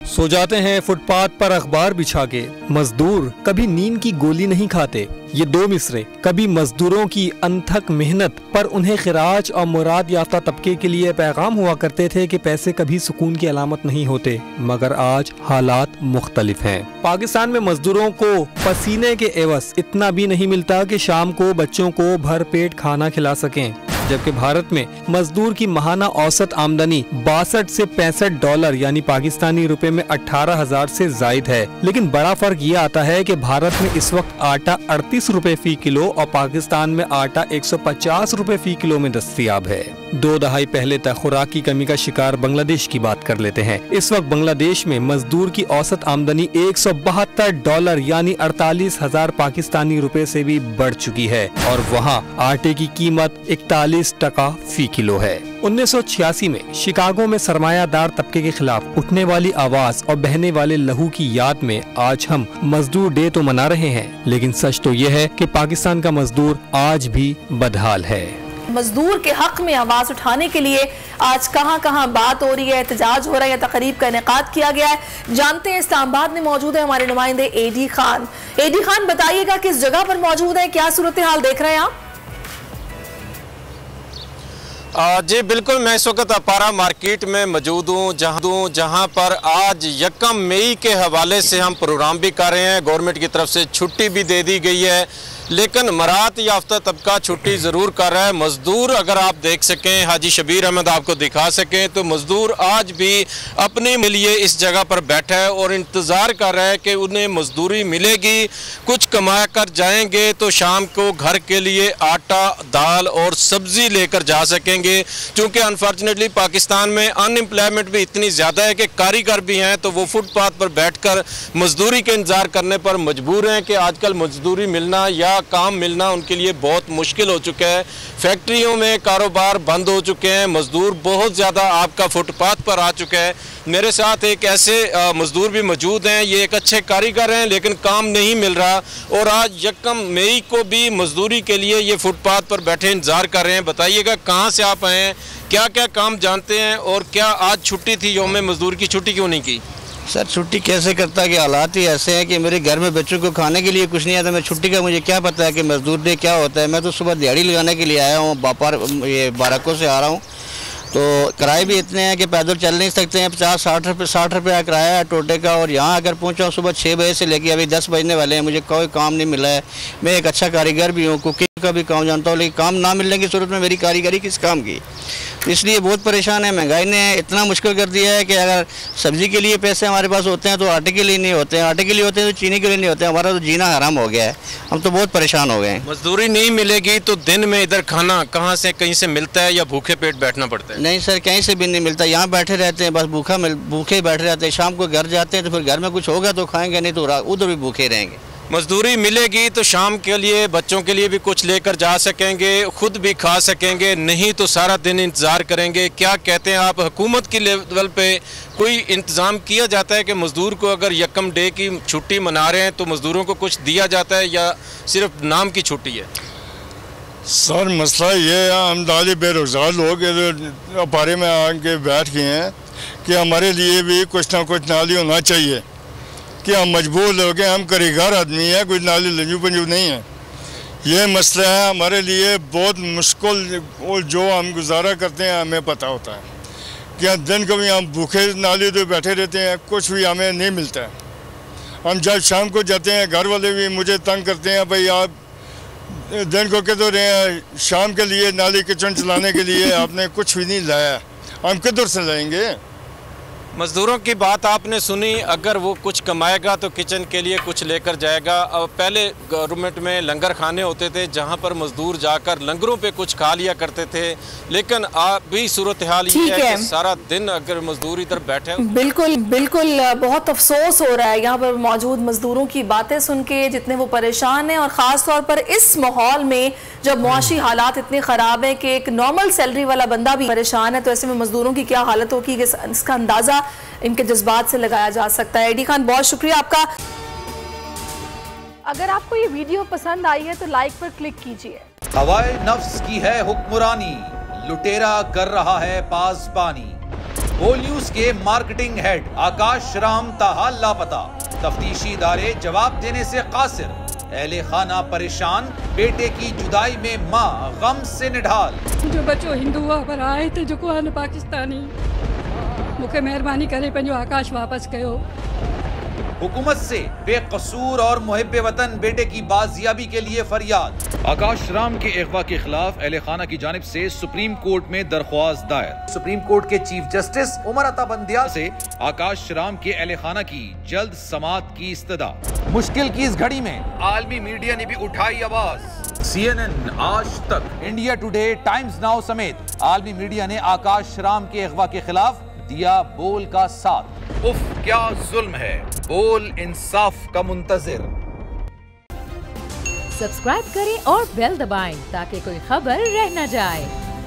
सो जाते हैं फुटपाथ पर अखबार बिछा के, मजदूर कभी नींद की गोली नहीं खाते। ये दो मिसरे कभी मजदूरों की अनथक मेहनत पर उन्हें खिराज और मुराद याफ्ता तबके के लिए पैगाम हुआ करते थे कि पैसे कभी सुकून की अलामत नहीं होते, मगर आज हालात मुख्तलिफ हैं। पाकिस्तान में मजदूरों को पसीने के एवज इतना भी नहीं मिलता कि शाम को बच्चों को भर पेट खाना खिला सकें, जबकि भारत में मजदूर की माहाना औसत आमदनी 62 से 65 डॉलर यानी पाकिस्तानी रुपए में 18,000 से जायद है। लेकिन बड़ा फर्क ये आता है कि भारत में इस वक्त आटा 38 रुपए फी किलो और पाकिस्तान में आटा 150 रुपए फी किलो में दस्तयाब है। 2 दहाई पहले तक खुराक की कमी का शिकार बांग्लादेश की बात कर लेते हैं। इस वक्त बांग्लादेश में मजदूर की औसत आमदनी 172 डॉलर यानी 48,000 पाकिस्तानी रुपए से भी बढ़ चुकी है और वहाँ आटे की कीमत 41 टका फी किलो है। 1986 में शिकागो में सरमायादार तबके के खिलाफ उठने वाली आवाज और बहने वाले लहू की याद में आज हम मजदूर डे तो मना रहे हैं, लेकिन सच तो ये है कि पाकिस्तान का मजदूर आज भी बदहाल है। मजदूर के हक में आवाज उठाने के लिए आज कहां कहां बात हो रही है, एहतजाज हो रहा है या तकरीब का इनेकाद किया गया है। जानते हैं इस्लामाबाद में मौजूद है हमारे नुमाइंदे एडी खान। एडी खान, बताइएगा किस जगह पर मौजूद है, क्या सूरत हाल देख रहे हैं आप? जी बिल्कुल, मैं इस वक्त अपारा मार्केट में मौजूद हूँ, जहाँ पर आज 1 मई के हवाले से हम प्रोग्राम भी कर रहे हैं। गवर्नमेंट की तरफ से छुट्टी भी दे दी गई है, लेकिन मरात याफ्ता तबका छुट्टी ज़रूर कर रहा है। मज़दूर अगर आप देख सकें, हाजी शबीर अहमद आपको दिखा सकें, तो मज़दूर आज भी अपने लिए इस जगह पर बैठा है और इंतज़ार कर रहा है कि उन्हें मजदूरी मिलेगी, कुछ कमा कर जाएंगे तो शाम को घर के लिए आटा, दाल और सब्ज़ी लेकर जा सकेंगे। क्योंकि अनफॉर्चुनेटली पाकिस्तान में अनएम्प्लॉयमेंट भी इतनी ज़्यादा है कि कारीगर भी हैं तो वो फुटपाथ पर बैठ कर मजदूरी के इंतज़ार करने पर मजबूर हैं कि आजकल मजदूरी मिलना या काम मिलना उनके लिए बहुत मुश्किल हो चुका है। फैक्ट्रियों में कारोबार बंद हो चुके हैं, मजदूर बहुत ज़्यादा आपका फुटपाथ पर आ चुका है। मेरे साथ एक ऐसे मजदूर भी मौजूद हैं, ये एक अच्छे कारीगर हैं लेकिन काम नहीं मिल रहा और आज 1 मई को भी मजदूरी के लिए ये फुटपाथ पर बैठे इंतज़ार कर रहे हैं। बताइएगा कहाँ से आप आए हैं, क्या क्या काम जानते हैं और क्या आज छुट्टी थी, यौम मजदूर की छुट्टी क्यों नहीं की? सर छुट्टी कैसे करता कि हालात ही ऐसे हैं कि मेरे घर में बच्चों को खाने के लिए कुछ नहीं आता। मैं छुट्टी का मुझे क्या पता है कि मजदूर डे क्या होता है। मैं तो सुबह दिहाड़ी लगाने के लिए आया हूँ, ये बाराकों से आ रहा हूँ, तो किराए भी इतने हैं कि पैदल चल नहीं सकते हैं। 50-60 रुपया किराया है टोटे का और यहाँ अगर पहुँचा सुबह 6 बजे से लेके अभी 10 बजने वाले हैं, मुझे कोई काम नहीं मिला है। मैं एक अच्छा कारीगर भी हूँ, कुकिंग का भी काम जानता हूँ, लेकिन काम ना मिलने की सूरत में मेरी कारीगरी किस काम की, इसलिए बहुत परेशान है। महंगाई ने इतना मुश्किल कर दिया है कि अगर सब्जी के लिए पैसे हमारे पास होते हैं तो आटे के लिए नहीं होते हैं, आटे के लिए होते हैं तो चीनी के लिए नहीं होते हैं। हमारा तो जीना हराम हो गया है, हम तो बहुत परेशान हो गए हैं। मजदूरी नहीं मिलेगी तो दिन में इधर खाना कहाँ से कहीं से मिलता है या भूखे पेट बैठना पड़ता है? नहीं सर, कहीं से भी नहीं मिलता, यहाँ बैठे रहते हैं बस, भूखे बैठे रहते हैं। शाम को घर जाते हैं तो फिर घर में कुछ होगा तो खाएंगे, नहीं तो उधर भी भूखे रहेंगे। मजदूरी मिलेगी तो शाम के लिए बच्चों के लिए भी कुछ लेकर जा सकेंगे, खुद भी खा सकेंगे, नहीं तो सारा दिन इंतज़ार करेंगे। क्या कहते हैं आप, हुकूमत की लेवल पे कोई इंतज़ाम किया जाता है कि मज़दूर को अगर 1 डे की छुट्टी मना रहे हैं तो मज़दूरों को कुछ दिया जाता है या सिर्फ नाम की छुट्टी है? सर मसला ये है, हम दादी बेरोज़गार लोग अपारे में आके बैठ गए हैं कि हमारे लिए भी कुछ ना कुछ नाली होना चाहिए कि हम मजबूर हो गए, हम कारीगर आदमी हैं, कोई नाली लंजू पंजू नहीं है। ये मसला है हमारे लिए बहुत मुश्किल, और जो हम गुजारा करते हैं हमें पता होता है कि दिन को भी हम भूखे नाली तो बैठे रहते हैं, कुछ भी हमें नहीं मिलता है। हम जब शाम को जाते हैं घर वाले भी मुझे तंग करते हैं, भाई आप दिन को कह तो रहे हैं शाम के लिए नाली किचन चलाने के लिए आपने कुछ भी नहीं लाया, हम किधर से लाएंगे? मज़दूरों की बात आपने सुनी, अगर वो कुछ कमाएगा तो किचन के लिए कुछ लेकर जाएगा। अब पहले गवर्नमेंट में लंगर खाने होते थे जहां पर मज़दूर जाकर लंगरों पे कुछ खा लिया करते थे, लेकिन अभी सूरत हाल ये है कि सारा दिन अगर मज़दूर इधर बैठे। बिल्कुल बिल्कुल, बहुत अफसोस हो रहा है यहाँ पर मौजूद मज़दूरों की बातें सुन के, जितने वो परेशान हैं, और ख़ास तौर पर इस माहौल में जब मुआशी हालात इतने ख़राब हैं कि एक नॉर्मल सैलरी वाला बंदा भी परेशान है, तो ऐसे में मज़दूरों की क्या हालत होगी इसका अंदाज़ा इनके जज्बात से लगाया जा सकता है। एडी खान, बहुत शुक्रिया आपका। अगर आपको ये वीडियो पसंद आई है तो लाइक पर क्लिक कीजिए। हवाए नफ्स की है हुक्मरानी, लुटेरा कर रहा है पासबानी। बोल न्यूज के मार्केटिंग हेड आकाश राम ताहाल लापता, तफ्तीशी इदारे जवाब देने से कासिर, अहले खाना परेशान, बेटे की जुदाई में मां गम से निढाल। जो बच्चो हिंदू हुआ पर आए थे जो को पाकिस्तानी, मुझे मेहरबानी करे पंहिंजो आकाश वापस कयो। हुकूमत से बेकसूर और मुहिब्बे वतन बेटे की बाजियाबी के लिए फरियाद। आकाश राम के अगवा के खिलाफ अहले खाना की जानिब से सुप्रीम कोर्ट में दरख्वास्त दायर। सुप्रीम कोर्ट के चीफ जस्टिस उमर अता बंदियाल से आकाश राम के अहले खाना की जल्द समाअत की इस्तदा। मुश्किल की इस घड़ी में आलमी मीडिया ने भी उठाई आवाज। CNN, आज तक, इंडिया टुडे, टाइम्स नाउ समेत आलमी मीडिया ने आकाश राम के अगवा के खिलाफ दिया बोल का साथ। उफ क्या जुल्म है, बोल इंसाफ का मुंतजिर। सब्सक्राइब करें और बेल दबाएं ताकि कोई खबर रह न जाए।